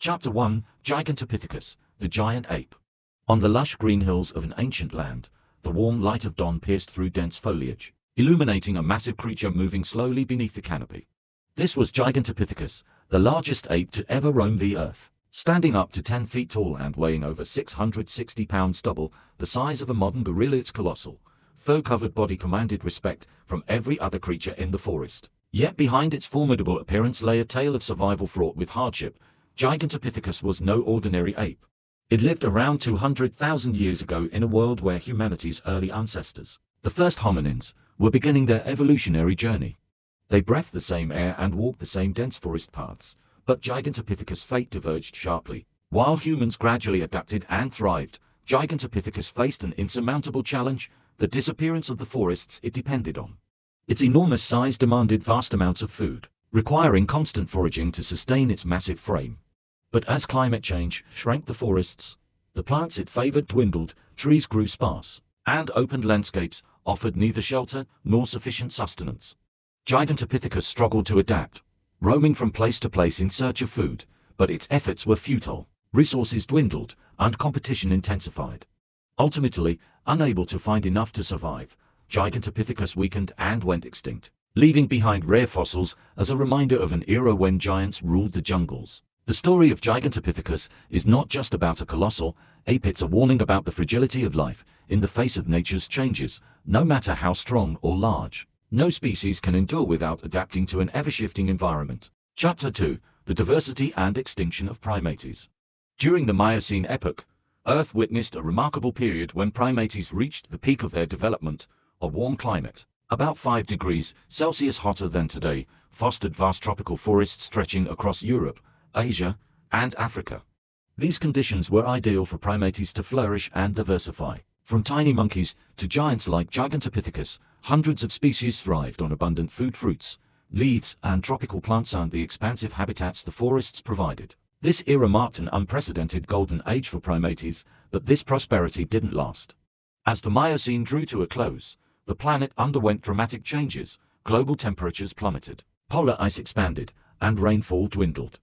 Chapter 1: Gigantopithecus, the giant ape. On the lush green hills of an ancient land, the warm light of dawn pierced through dense foliage, illuminating a massive creature moving slowly beneath the canopy. This was Gigantopithecus, the largest ape to ever roam the earth. Standing up to 10 feet tall and weighing over 660 pounds, double the size of a modern gorilla, its colossal, fur-covered body commanded respect from every other creature in the forest. Yet behind its formidable appearance lay a tale of survival fraught with hardship. Gigantopithecus was no ordinary ape. It lived around 200,000 years ago in a world where humanity's early ancestors, the first hominins, were beginning their evolutionary journey. They breathed the same air and walked the same dense forest paths, but Gigantopithecus' fate diverged sharply. While humans gradually adapted and thrived, Gigantopithecus faced an insurmountable challenge: the disappearance of the forests it depended on. Its enormous size demanded vast amounts of food, requiring constant foraging to sustain its massive frame. But as climate change shrank the forests, the plants it favored dwindled, trees grew sparse, and open landscapes offered neither shelter nor sufficient sustenance. Gigantopithecus struggled to adapt, roaming from place to place in search of food, but its efforts were futile. Resources dwindled, and competition intensified. Ultimately, unable to find enough to survive, Gigantopithecus weakened and went extinct, leaving behind rare fossils as a reminder of an era when giants ruled the jungles. The story of Gigantopithecus is not just about a colossal ape, it's a warning about the fragility of life in the face of nature's changes. No matter how strong or large, no species can endure without adapting to an ever-shifting environment. Chapter 2: The diversity and extinction of primates. During the Miocene epoch, Earth witnessed a remarkable period when primates reached the peak of their development. A warm climate, about 5 degrees Celsius hotter than today, fostered vast tropical forests stretching across Europe, Asia, and Africa. These conditions were ideal for primates to flourish and diversify. From tiny monkeys to giants like Gigantopithecus, hundreds of species thrived on abundant food, fruits, leaves, and tropical plants and the expansive habitats the forests provided. This era marked an unprecedented golden age for primates, but this prosperity didn't last. As the Miocene drew to a close, the planet underwent dramatic changes. Global temperatures plummeted, polar ice expanded, and rainfall dwindled.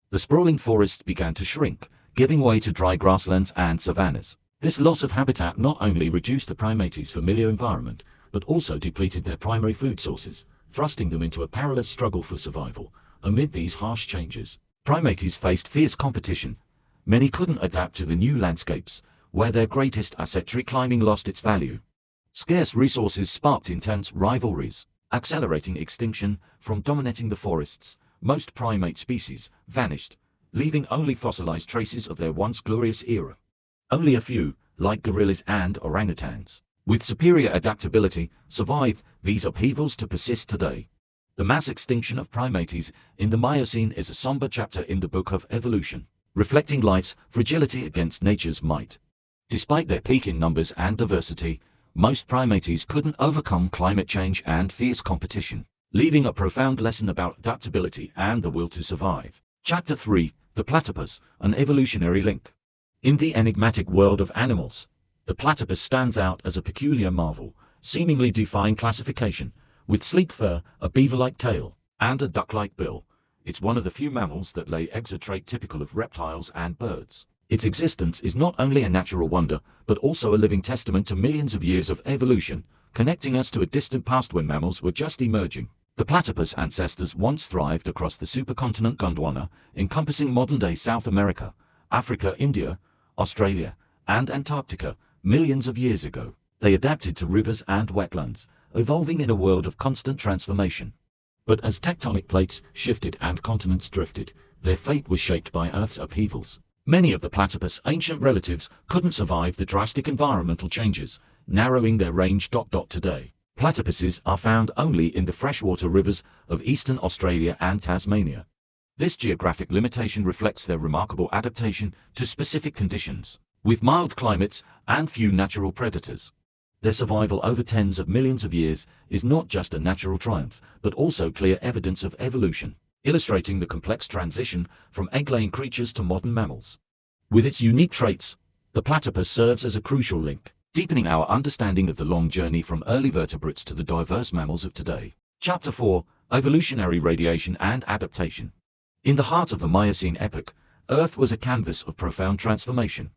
The sprawling forests began to shrink, giving way to dry grasslands and savannas. This loss of habitat not only reduced the primates' familiar environment, but also depleted their primary food sources, thrusting them into a perilous struggle for survival. Amid these harsh changes, primates faced fierce competition. Many couldn't adapt to the new landscapes, where their greatest asset, tree climbing, lost its value. Scarce resources sparked intense rivalries, accelerating extinction. From dominating the forests, most primate species vanished, leaving only fossilized traces of their once glorious era. Only a few, like gorillas and orangutans, with superior adaptability, survived these upheavals to persist today. The mass extinction of primates in the Miocene is a somber chapter in the book of evolution, reflecting life's fragility against nature's might. Despite their peak in numbers and diversity, most primates couldn't overcome climate change and fierce competition, leaving a profound lesson about adaptability and the will to survive. Chapter 3: The platypus, an evolutionary link. In the enigmatic world of animals, the platypus stands out as a peculiar marvel, seemingly defying classification. With sleek fur, a beaver-like tail, and a duck-like bill, it's one of the few mammals that lay eggs, a trait typical of reptiles and birds. Its existence is not only a natural wonder, but also a living testament to millions of years of evolution, connecting us to a distant past when mammals were just emerging. The platypus ancestors once thrived across the supercontinent Gondwana, encompassing modern-day South America, Africa, India, Australia, and Antarctica. Millions of years ago, they adapted to rivers and wetlands, evolving in a world of constant transformation. But as tectonic plates shifted and continents drifted, their fate was shaped by Earth's upheavals. Many of the platypus' ancient relatives couldn't survive the drastic environmental changes, narrowing their range. Today, platypuses are found only in the freshwater rivers of eastern Australia and Tasmania. This geographic limitation reflects their remarkable adaptation to specific conditions, with mild climates and few natural predators. Their survival over tens of millions of years is not just a natural triumph, but also clear evidence of evolution, illustrating the complex transition from egg-laying creatures to modern mammals. With its unique traits, the platypus serves as a crucial link, deepening our understanding of the long journey from early vertebrates to the diverse mammals of today. Chapter 4: Evolutionary Radiation and Adaptation. In the heart of the Miocene epoch, Earth was a canvas of profound transformation.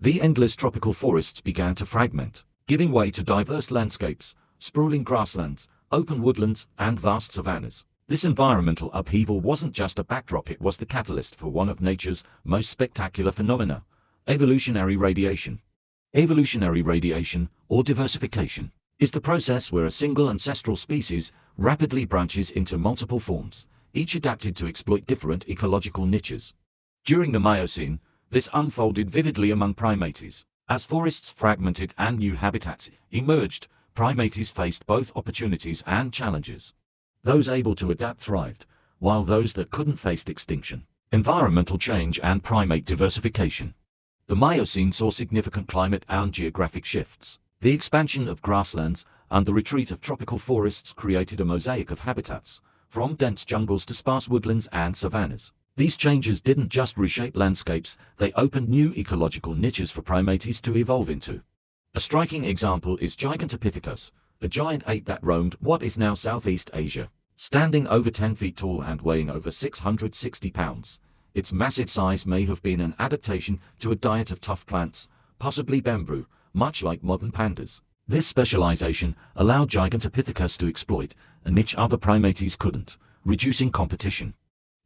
The endless tropical forests began to fragment, giving way to diverse landscapes, sprawling grasslands, open woodlands, and vast savannas. This environmental upheaval wasn't just a backdrop, it was the catalyst for one of nature's most spectacular phenomena: evolutionary radiation. Evolutionary radiation, or diversification, is the process where a single ancestral species rapidly branches into multiple forms, each adapted to exploit different ecological niches. During the Miocene, this unfolded vividly among primates. As forests fragmented and new habitats emerged, primates faced both opportunities and challenges. Those able to adapt thrived, while those that couldn't faced extinction. Environmental change and primate diversification. The Miocene saw significant climate and geographic shifts. The expansion of grasslands and the retreat of tropical forests created a mosaic of habitats, from dense jungles to sparse woodlands and savannas. These changes didn't just reshape landscapes, they opened new ecological niches for primates to evolve into. A striking example is Gigantopithecus, a giant ape that roamed what is now Southeast Asia. Standing over 10 feet tall and weighing over 660 pounds, its massive size may have been an adaptation to a diet of tough plants, possibly bamboo, much like modern pandas. This specialization allowed Gigantopithecus to exploit a niche other primates couldn't, reducing competition.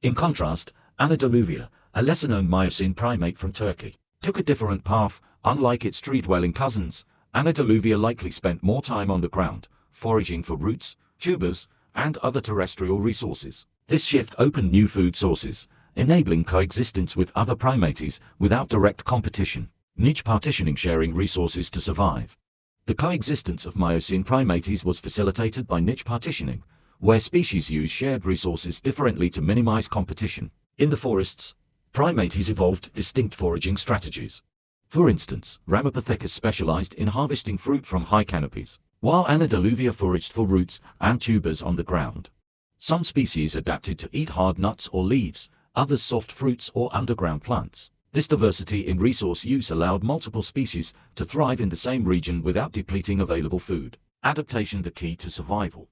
In contrast, Anadoluvia, a lesser-known Miocene primate from Turkey, took a different path. Unlike its tree-dwelling cousins, Anadoluvia likely spent more time on the ground, foraging for roots, tubers, and other terrestrial resources. This shift opened new food sources, enabling coexistence with other primates without direct competition. Niche partitioning, sharing resources to survive. The coexistence of Miocene primates was facilitated by niche partitioning, where species use shared resources differently to minimize competition. In the forests, primates evolved distinct foraging strategies. For instance, Ramapithecus specialized in harvesting fruit from high canopies, while Anadoluvia foraged for roots and tubers on the ground. Some species adapted to eat hard nuts or leaves, others soft fruits or underground plants. This diversity in resource use allowed multiple species to thrive in the same region without depleting available food. Adaptation, the key to survival.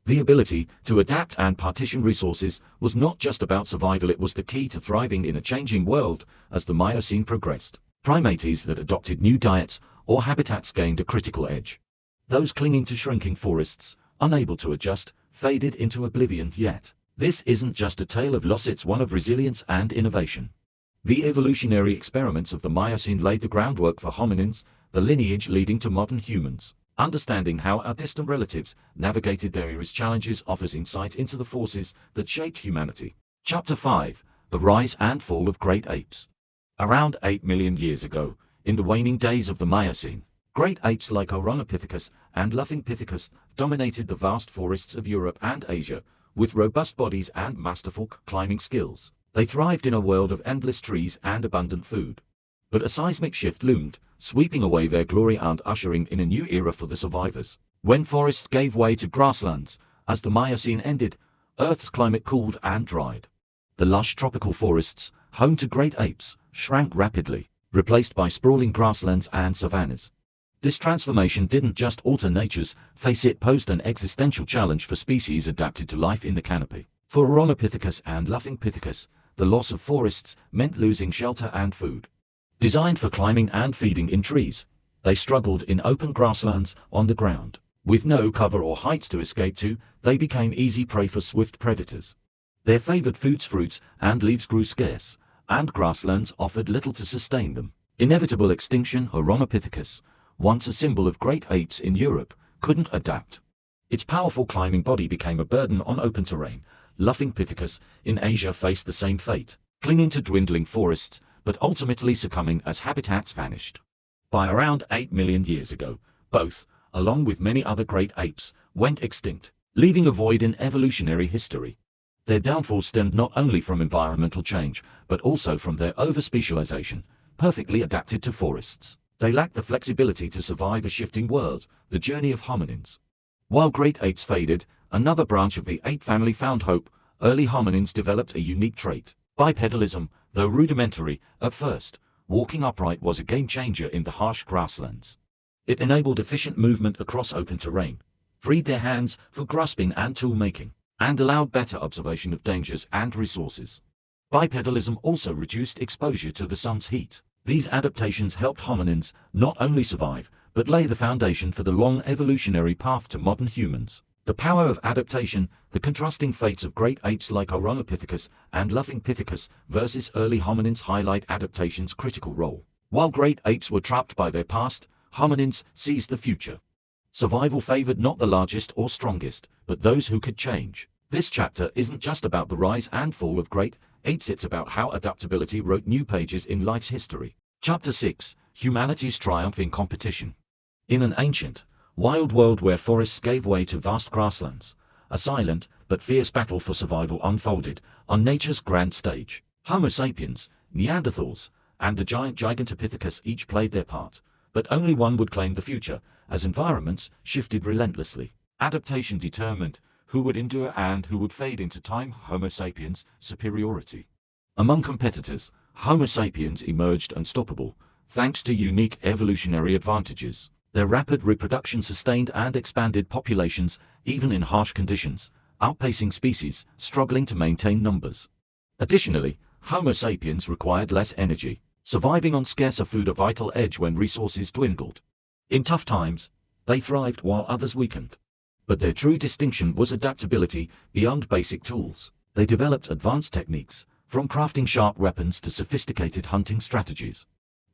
The ability to adapt and partition resources was not just about survival, it was the key to thriving in a changing world. As the Miocene progressed, primates that adopted new diets or habitats gained a critical edge. Those clinging to shrinking forests, unable to adjust, faded into oblivion. Yet, this isn't just a tale of loss, it's one of resilience and innovation. The evolutionary experiments of the Miocene laid the groundwork for hominins, the lineage leading to modern humans. Understanding how our distant relatives navigated their era's challenges offers insight into the forces that shaped humanity. Chapter 5: The Rise and Fall of Great Apes. Around 8 million years ago, in the waning days of the Miocene, great apes like Ornithopithecus and Gigantopithecus dominated the vast forests of Europe and Asia. With robust bodies and masterful climbing skills, they thrived in a world of endless trees and abundant food. But a seismic shift loomed, sweeping away their glory and ushering in a new era for the survivors. When forests gave way to grasslands, as the Miocene ended, Earth's climate cooled and dried. The lush tropical forests, home to great apes, shrank rapidly, replaced by sprawling grasslands and savannas. This transformation didn't just alter nature's face, it posed an existential challenge for species adapted to life in the canopy. For Ornithopithecus and Gigantopithecus, the loss of forests meant losing shelter and food. Designed for climbing and feeding in trees, they struggled in open grasslands on the ground. With no cover or heights to escape to, they became easy prey for swift predators. Their favored foods, fruits and leaves, grew scarce, and grasslands offered little to sustain them. Inevitable extinction. Ornithopithecus, once a symbol of great apes in Europe, couldn't adapt. Its powerful climbing body became a burden on open terrain. Gigantopithecus in Asia faced the same fate, clinging to dwindling forests, but ultimately succumbing as habitats vanished. By around 8 million years ago, both, along with many other great apes, went extinct, leaving a void in evolutionary history. Their downfall stemmed not only from environmental change, but also from their overspecialization, perfectly adapted to forests. They lacked the flexibility to survive a shifting world. The journey of hominins. While great apes faded, another branch of the ape family found hope. Early hominins developed a unique trait: bipedalism. Though rudimentary at first, walking upright was a game-changer in the harsh grasslands. It enabled efficient movement across open terrain, freed their hands for grasping and tool-making, and allowed better observation of dangers and resources. Bipedalism also reduced exposure to the sun's heat. These adaptations helped hominins not only survive, but lay the foundation for the long evolutionary path to modern humans. The power of adaptation, the contrasting fates of great apes like Gigantopithecus and Gigantopithecus versus early hominins highlight adaptation's critical role. While great apes were trapped by their past, hominins seized the future. Survival favored not the largest or strongest, but those who could change. This chapter isn't just about the rise and fall of great apes, it's about how adaptability wrote new pages in life's history. Chapter 6: Humanity's Triumph in Competition. In an ancient, wild world where forests gave way to vast grasslands, a silent but fierce battle for survival unfolded on nature's grand stage. Homo sapiens, Neanderthals, and the giant Gigantopithecus each played their part, but only one would claim the future, as environments shifted relentlessly. Adaptation determined who would endure and who would fade into time. Homo sapiens' superiority. Among competitors, Homo sapiens emerged unstoppable, thanks to unique evolutionary advantages. Their rapid reproduction sustained and expanded populations, even in harsh conditions, outpacing species struggling to maintain numbers. Additionally, Homo sapiens required less energy, surviving on scarcer food a vital edge when resources dwindled. In tough times, they thrived while others weakened. But their true distinction was adaptability beyond basic tools. They developed advanced techniques, from crafting sharp weapons to sophisticated hunting strategies.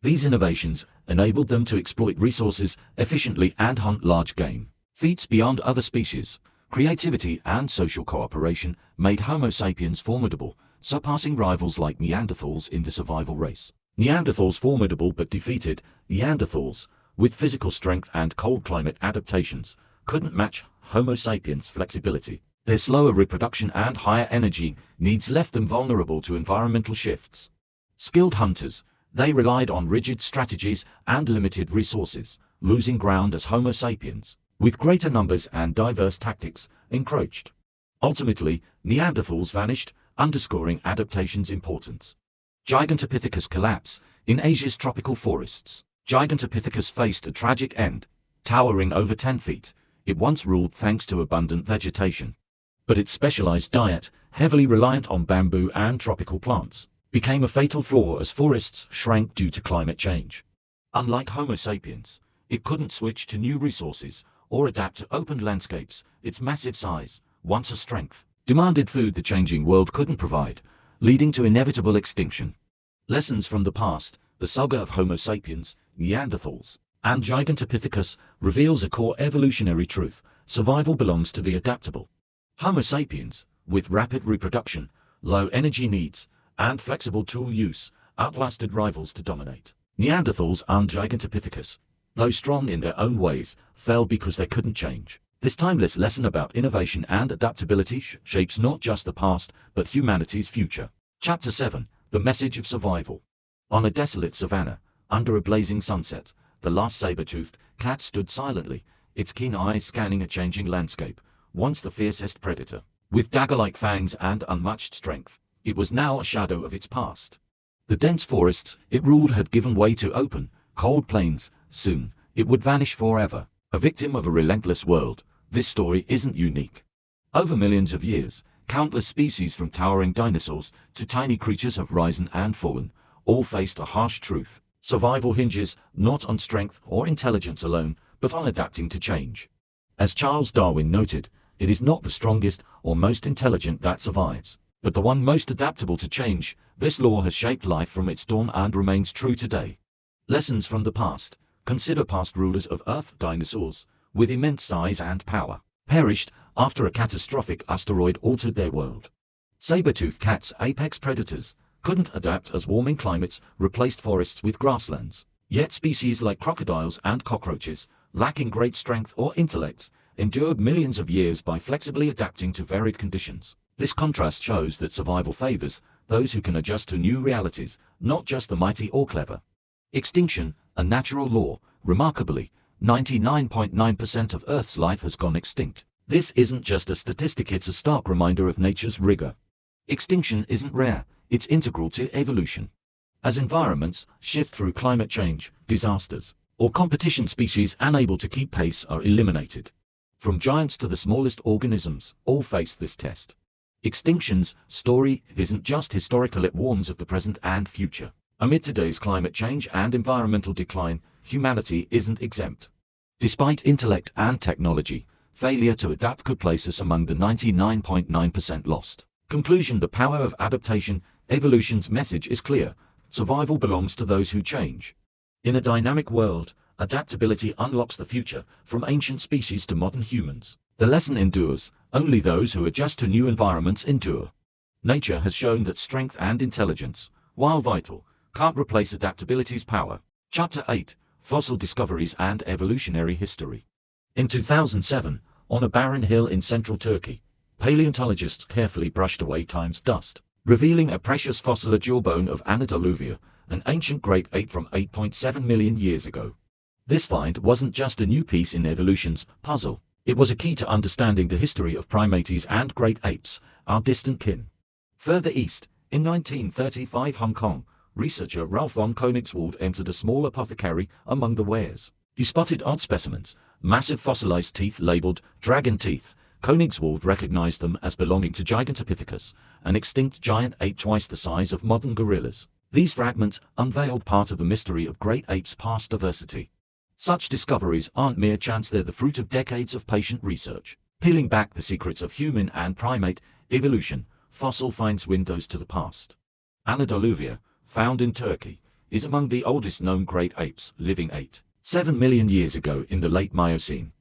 These innovations enabled them to exploit resources efficiently and hunt large game. Feats beyond other species, creativity and social cooperation made Homo sapiens formidable, surpassing rivals like Neanderthals in the survival race. Neanderthals formidable but defeated. Neanderthals, with physical strength and cold climate adaptations, couldn't match Homo sapiens' flexibility. Their slower reproduction and higher energy needs left them vulnerable to environmental shifts. Skilled hunters, they relied on rigid strategies and limited resources, losing ground as Homo sapiens, with greater numbers and diverse tactics, encroached. Ultimately, Neanderthals vanished, underscoring adaptation's importance. Gigantopithecus collapse. In Asia's tropical forests, Gigantopithecus faced a tragic end. Towering over 10 feet, it once ruled thanks to abundant vegetation. But its specialized diet, heavily reliant on bamboo and tropical plants, became a fatal flaw as forests shrank due to climate change. Unlike Homo sapiens, it couldn't switch to new resources or adapt to open landscapes. Its massive size, once a strength, demanded food the changing world couldn't provide, leading to inevitable extinction. Lessons from the past, the saga of Homo sapiens, Neanderthals, and Gigantopithecus reveals a core evolutionary truth: survival belongs to the adaptable. Homo sapiens, with rapid reproduction, low energy needs, and flexible tool use, outlasted rivals to dominate. Neanderthals and Gigantopithecus, though strong in their own ways, fell because they couldn't change. This timeless lesson about innovation and adaptability shapes not just the past, but humanity's future. Chapter 7: The Message of Survival. On a desolate savanna, under a blazing sunset, the last saber-toothed cat stood silently, its keen eyes scanning a changing landscape. Once the fiercest predator, with dagger-like fangs and unmatched strength, it was now a shadow of its past. The dense forests it ruled had given way to open, cold plains. Soon, it would vanish forever. A victim of a relentless world, this story isn't unique. Over millions of years, countless species from towering dinosaurs to tiny creatures have risen and fallen, all faced a harsh truth. Survival hinges not on strength or intelligence alone, but on adapting to change. As Charles Darwin noted, it is not the strongest or most intelligent that survives, but the one most adaptable to change. This law has shaped life from its dawn and remains true today. Lessons from the past. Consider past rulers of Earth. Dinosaurs, with immense size and power, perished after a catastrophic asteroid altered their world. Saber-toothed cats, apex predators, couldn't adapt as warming climates replaced forests with grasslands. Yet species like crocodiles and cockroaches, lacking great strength or intellects, endured millions of years by flexibly adapting to varied conditions. This contrast shows that survival favors those who can adjust to new realities, not just the mighty or clever. Extinction, a natural law. Remarkably, 99.9% of Earth's life has gone extinct. This isn't just a statistic, it's a stark reminder of nature's rigor. Extinction isn't rare, it's integral to evolution. As environments shift through climate change, disasters, or competition, species unable to keep pace are eliminated. From giants to the smallest organisms, all face this test. Extinction's story isn't just historical, it warns of the present and future. Amid today's climate change and environmental decline, humanity isn't exempt. Despite intellect and technology, failure to adapt could place us among the 99.9% lost. Conclusion: the power of adaptation. Evolution's message is clear. Survival belongs to those who change. In a dynamic world, adaptability unlocks the future, from ancient species to modern humans. The lesson endures. Only those who adjust to new environments endure. Nature has shown that strength and intelligence, while vital, can't replace adaptability's power. Chapter 8: Fossil Discoveries and Evolutionary History. In 2007, on a barren hill in central Turkey, paleontologists carefully brushed away time's dust, revealing a precious fossil jawbone of Anadoluvia, an ancient great ape from 8.7 million years ago. This find wasn't just a new piece in evolution's puzzle. It was a key to understanding the history of primates and great apes, our distant kin. Further east, in 1935 Hong Kong, researcher Ralph von Koenigswald entered a small apothecary among the wares. He spotted odd specimens, massive fossilized teeth labeled dragon teeth. Koenigswald recognized them as belonging to Gigantopithecus, an extinct giant ape twice the size of modern gorillas. These fragments unveiled part of the mystery of great apes' past diversity. Such discoveries aren't mere chance, they're the fruit of decades of patient research. Peeling back the secrets of human and primate evolution, fossil finds windows to the past. Anadoluvia, found in Turkey, is among the oldest known great apes, living 8.7 million years ago in the late Miocene.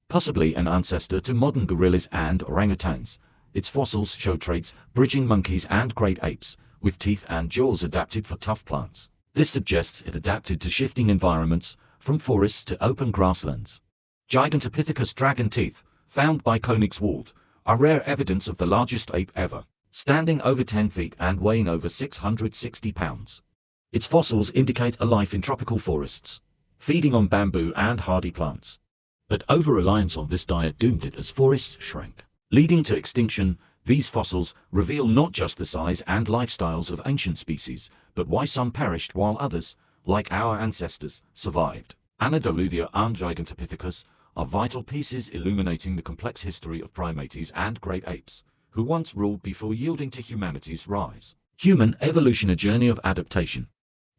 Possibly an ancestor to modern gorillas and orangutans, its fossils show traits bridging monkeys and great apes, with teeth and jaws adapted for tough plants. This suggests it adapted to shifting environments, from forests to open grasslands. Gigantopithecus dragon teeth, found by Koenigswald, are rare evidence of the largest ape ever, standing over 10 feet and weighing over 660 pounds. Its fossils indicate a life in tropical forests, feeding on bamboo and hardy plants. But over-reliance on this diet doomed it as forests shrank, leading to extinction. These fossils reveal not just the size and lifestyles of ancient species, but why some perished while others, like our ancestors, survived. Anadoluvia and Gigantopithecus are vital pieces illuminating the complex history of primates and great apes, who once ruled before yielding to humanity's rise. Human evolution: a journey of adaptation.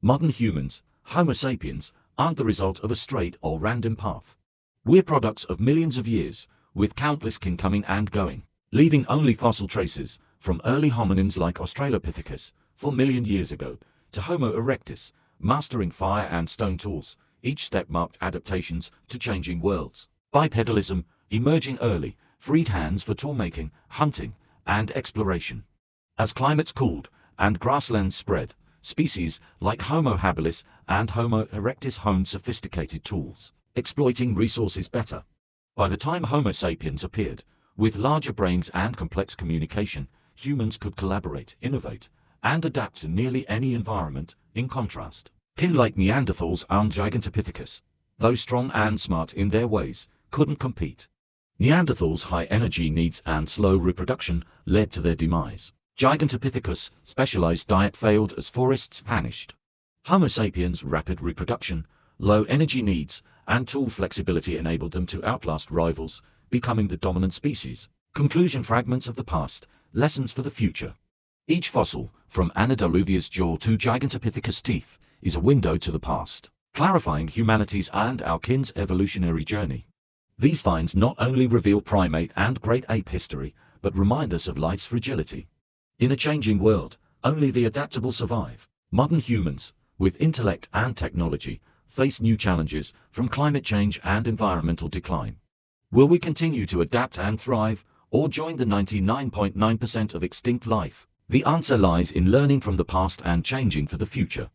Modern humans, Homo sapiens, aren't the result of a straight or random path. We're products of millions of years, with countless kin coming and going, leaving only fossil traces, from early hominins like Australopithecus, 4 million years ago, to Homo erectus, mastering fire and stone tools. Each step marked adaptations to changing worlds. Bipedalism, emerging early, freed hands for tool-making, hunting, and exploration. As climates cooled and grasslands spread, species like Homo habilis and Homo erectus honed sophisticated tools, exploiting resources better. By the time Homo sapiens appeared, with larger brains and complex communication, humans could collaborate, innovate, and adapt to nearly any environment. In contrast, kin like Neanderthals and Gigantopithecus, though strong and smart in their ways, couldn't compete. Neanderthals' high energy needs and slow reproduction led to their demise. Gigantopithecus' specialized diet failed as forests vanished. Homo sapiens' rapid reproduction, low energy needs, and tool flexibility enabled them to outlast rivals, becoming the dominant species. Conclusion: fragments of the past, lessons for the future. Each fossil, from Anadoluvia's jaw to Gigantopithecus' teeth, is a window to the past, clarifying humanity's and our kin's evolutionary journey. These finds not only reveal primate and great ape history, but remind us of life's fragility. In a changing world, only the adaptable survive. Modern humans, with intellect and technology, face new challenges, from climate change and environmental decline. Will we continue to adapt and thrive, or join the 99.9% of extinct life? The answer lies in learning from the past and changing for the future.